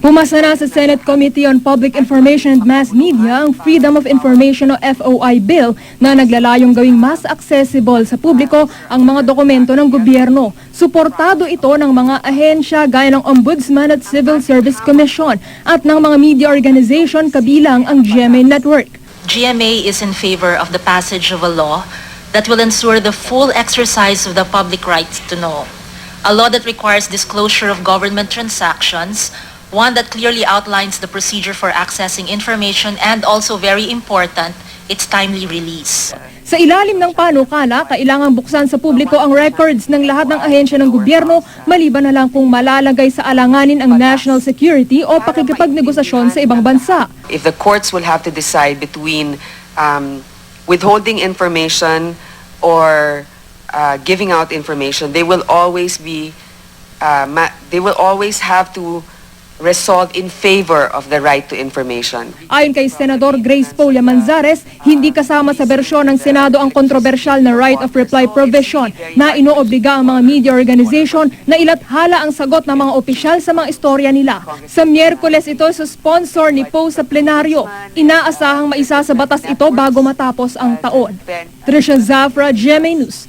Pumasa na sa Senate Committee on Public Information and Mass Media ang Freedom of Information o FOI Bill na naglalayong gawing mas accessible sa publiko ang mga dokumento ng gobyerno. Suportado ito ng mga ahensya gaya ng Ombudsman at Civil Service Commission at ng mga media organization kabilang ang GMA Network. GMA is in favor of the passage of a law that will ensure the full exercise of the public right to know. A law that requires disclosure of government transactions, one that clearly outlines the procedure for accessing information, and also very important, its timely release. Sa ilalim ng panukala, kailangang buksan sa publiko ang records ng lahat ng ahensya ng gobyerno, maliban na lang kung malalagay sa alanganin ang national security o pakikipagnegosasyon sa ibang bansa. If the courts will have to decide between withholding information or giving out information, they will always have to resolve in favor of the right to information. Ayon kay Senador Grace Paula Manzares, hindi kasama sa bersyon ng Senado ang kontrobersyal na right of reply provision na inoobliga ang mga media organization na ilathala ang sagot ng mga opisyal sa mga istorya nila. Sa Miyerkules ito sa sponsor ni Poe sa plenaryo. Inaasahang maisa sa batas ito bago matapos ang taon. Trisha Zafra, GMA News.